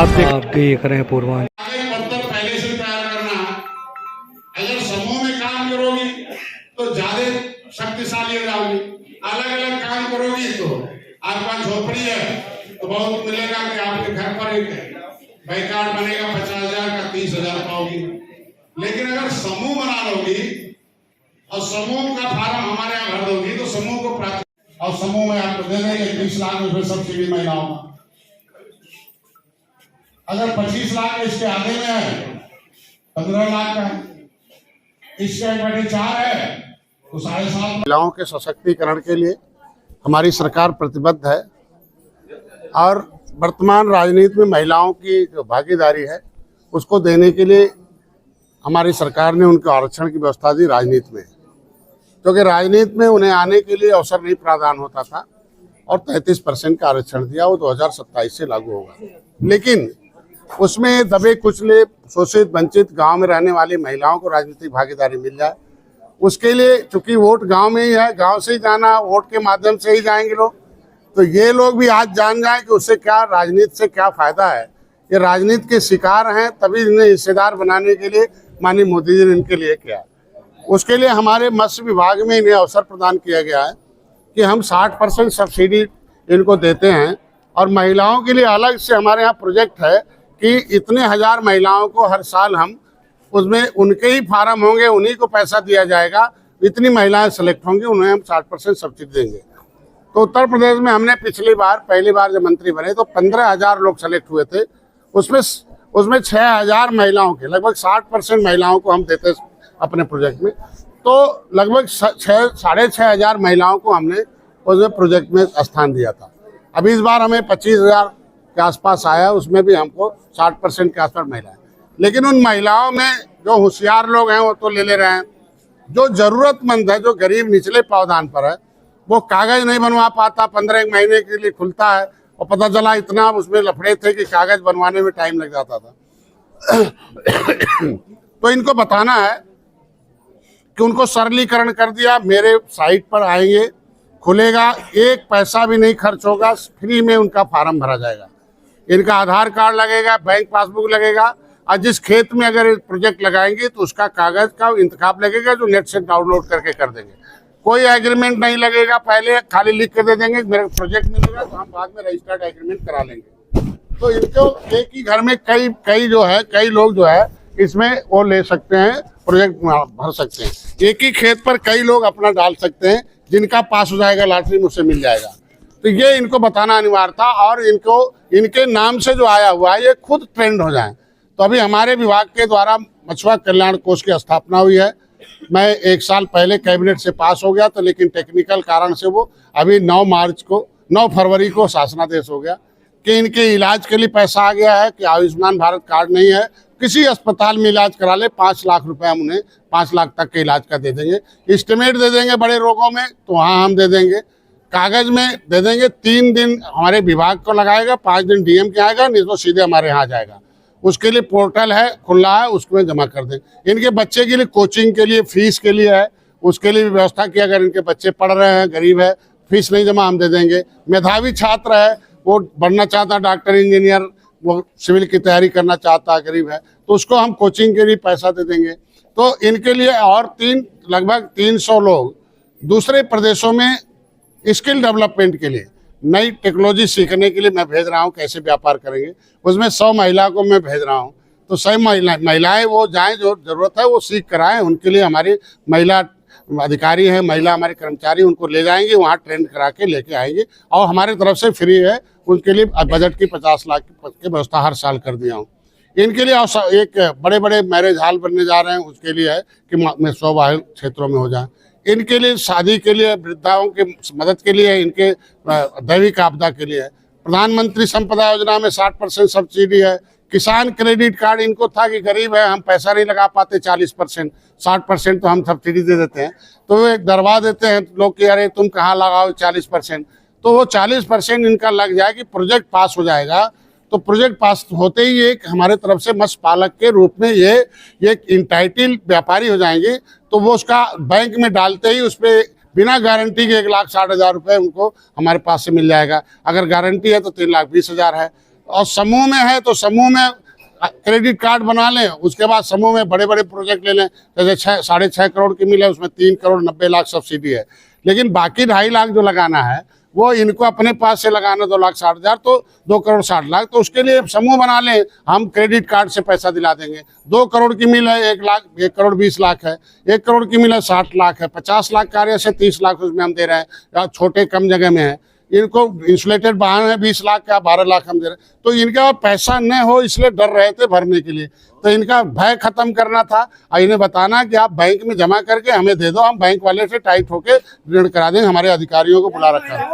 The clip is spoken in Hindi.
आप देख रहे हैं पूर्वांचल। पत्थर पहले से तैयार करना, अगर समूह में काम करोगी तो ज्यादा शक्तिशाली हो जाओगी। अलग अलग काम करोगी तो आपका झोपड़ी है तो बहुत मिलेगा कि आपके घर पर एक बैंक कार्ड बनेगा 50,000 का 30,000 पाओगी। लेकिन अगर समूह बना लोगी और समूह का फार्म हमारे यहाँ भर दोगी तो समूह को प्राप्त और समूह में आपको दे देंगे 30 लाख रुपए सब्सिडी महिलाओं का। अगर 25 लाख इसके आगे में है 15 लाख का है, इसके 4 है तो 7.5 महिलाओं के सशक्तिकरण के लिए हमारी सरकार प्रतिबद्ध है और वर्तमान राजनीति में महिलाओं की जो भागीदारी है उसको देने के लिए हमारी सरकार ने उनके आरक्षण की व्यवस्था दी राजनीति में, क्योंकि राजनीति में उन्हें आने के लिए अवसर नहीं प्रदान होता था और 33% का आरक्षण दिया, वो 2027 से लागू होगा। लेकिन उसमें दबे कुचले शोषित वंचित गांव में रहने वाली महिलाओं को राजनीतिक भागीदारी मिल जाए, उसके लिए चूंकि वोट गांव में ही है, गांव से ही जाना, वोट के माध्यम से ही जाएंगे लोग, तो ये लोग भी आज जान जाएं कि उससे क्या राजनीति से क्या फायदा है। ये राजनीति के शिकार हैं, तभी इन्हें हिस्सेदार बनाने के लिए माननीय मोदी जी ने इनके लिए किया। उसके लिए हमारे मत्स्य विभाग में इन्हें अवसर प्रदान किया गया है कि हम 60% सब्सिडी इनको देते हैं और महिलाओं के लिए अलग से हमारे यहाँ प्रोजेक्ट है कि इतने हजार महिलाओं को हर साल हम उसमें उनके ही फार्म होंगे, उन्हीं को पैसा दिया जाएगा, इतनी महिलाएं सेलेक्ट होंगी, उन्हें हम 60% सब्सिडी देंगे। तो उत्तर प्रदेश में हमने पहली बार जब मंत्री बने तो 15,000 लोग सेलेक्ट हुए थे, उसमें 6,000 महिलाओं के लगभग 60% महिलाओं को हम देते अपने प्रोजेक्ट में, तो लगभग 6,500 महिलाओं को हमने उस प्रोजेक्ट में स्थान दिया था। अभी इस बार हमें 25,000 के आसपास आया, उसमें भी हमको 60% के आसपास महिलाएं। लेकिन उन महिलाओं में जो होशियार लोग हैं वो तो ले रहे हैं, जो जरूरतमंद है, जो गरीब निचले पावदान पर है, वो कागज नहीं बनवा पाता, 15 महीने के लिए खुलता है और पता चला इतना उसमें लफड़े थे कि कागज बनवाने में टाइम लग जाता था। तो इनको बताना है कि उनको सरलीकरण कर दिया। मेरे साइट पर आएंगे, खुलेगा, एक पैसा भी नहीं खर्च होगा, फ्री में उनका फार्म भरा जाएगा। इनका आधार कार्ड लगेगा, बैंक पासबुक लगेगा और जिस खेत में अगर प्रोजेक्ट लगाएंगे तो उसका कागज का इंतखाब लगेगा जो नेट से डाउनलोड करके कर देंगे। कोई एग्रीमेंट नहीं लगेगा, पहले खाली लिख के दे देंगे मेरा प्रोजेक्ट मिलेगा तो हम बाद में रजिस्टर्ड एग्रीमेंट करा लेंगे। तो इनको एक ही घर में कई लोग जो है इसमें वो ले सकते हैं, प्रोजेक्ट भर सकते हैं। एक ही खेत पर कई लोग अपना डाल सकते हैं, जिनका पास हो जाएगा लॉटरी में उससे मिल जाएगा। तो ये इनको बताना अनिवार्य था और इनके नाम से जो आया हुआ है ये खुद ट्रेंड हो जाए। तो अभी हमारे विभाग के द्वारा मछुआ कल्याण कोष की स्थापना हुई है। मैं 1 साल पहले कैबिनेट से पास हो गया तो, लेकिन टेक्निकल कारण से वो अभी 9 फरवरी को शासनादेश हो गया कि इनके इलाज के लिए पैसा आ गया है कि आयुष्मान भारत कार्ड नहीं है, किसी अस्पताल में इलाज करा ले 5 लाख रुपए हम उन्हें 5 लाख तक के इलाज का दे देंगे। एस्टिमेट दे देंगे बड़े रोगों में तो वहाँ हम दे देंगे, कागज में दे देंगे। 3 दिन हमारे विभाग को लगाएगा, 5 दिन डीएम के आएगा, नहीं तो सीधे हमारे यहाँ आ जाएगा। उसके लिए पोर्टल है, खुला है, उसमें जमा कर दें। इनके बच्चे के लिए कोचिंग के लिए फीस के लिए है, उसके लिए भी व्यवस्था की। अगर इनके बच्चे पढ़ रहे हैं, गरीब है, फीस नहीं जमा हम दे देंगे। मेधावी छात्र है, वो बनना चाहता है डॉक्टर इंजीनियर, वो सिविल की तैयारी करना चाहता है, गरीब है, तो उसको हम कोचिंग के लिए पैसा दे देंगे। तो इनके लिए और लगभग 300 लोग दूसरे प्रदेशों में स्किल डेवलपमेंट के लिए नई टेक्नोलॉजी सीखने के लिए मैं भेज रहा हूँ, कैसे व्यापार करेंगे। उसमें 100 महिला को मैं भेज रहा हूँ, तो 100 महिलाएं वो जाएं, जो जरूरत है वो सीख कर आएँ। उनके लिए हमारी महिला अधिकारी हैं, महिला हमारे कर्मचारी उनको ले जाएंगे, वहाँ ट्रेन करा के लेके आएंगे और हमारी तरफ से फ्री है। उनके लिए बजट की 50 लाख की व्यवस्था हर साल कर दिया हूँ। इनके लिए एक बड़े मैरिज हॉल बनने जा रहे हैं, उसके लिए है कि स्वबाहुल क्षेत्रों में हो जाए। इनके लिए शादी के लिए, वृद्धाओं के मदद के लिए, इनके दैविक आपदा के लिए है। प्रधानमंत्री संपदा योजना में 60% सब्सिडी है। किसान क्रेडिट कार्ड इनको था कि गरीब है, हम पैसा नहीं लगा पाते, 40% 60% तो हम सब्सिडी दे देते हैं, तो वो एक डरवा देते हैं लोग कि अरे तुम कहाँ लगाओ 40%, तो वो 40% इनका लग जाए कि प्रोजेक्ट पास हो जाएगा। तो प्रोजेक्ट पास होते ही एक हमारे तरफ से मत्स्य पालक के रूप में ये एक इंटाइटल व्यापारी हो जाएंगे। तो वो उसका बैंक में डालते ही उस पर बिना गारंटी के 1,60,000 रुपये उनको हमारे पास से मिल जाएगा। अगर गारंटी है तो 3,20,000 है। और समूह में है तो समूह में क्रेडिट कार्ड बना लें, उसके बाद समूह में बड़े बड़े प्रोजेक्ट ले लें। जैसे 6.5 करोड़ की मिल है, उसमें 3 करोड़ 90 लाख सब्सिडी है। लेकिन बाकी 2.5 लाख जो लगाना है वो इनको अपने पास से लगाना 2,60,000, तो 2 करोड़ 60 लाख, तो उसके लिए समूह बना लें, हम क्रेडिट कार्ड से पैसा दिला देंगे। 2 करोड़ की मिल है 1 करोड़ 20 लाख है, 1 करोड़ की मिल है 60 लाख है, 50 लाख कार्य से 30 लाख उसमें हम दे रहे हैं। छोटे कम जगह में है, इनको इंसुलेटेड वाहन है 20 लाख का 12 लाख हम दे रहे हैं। तो इनका पैसा न हो इसलिए डर रहे थे भरने के लिए, तो इनका भय खत्म करना था और इन्हें बताना कि आप बैंक में जमा करके हमें दे दो, हम बैंक वाले से टाइट होके ऋण करा देंगे। हमारे अधिकारियों को बुला रखा है।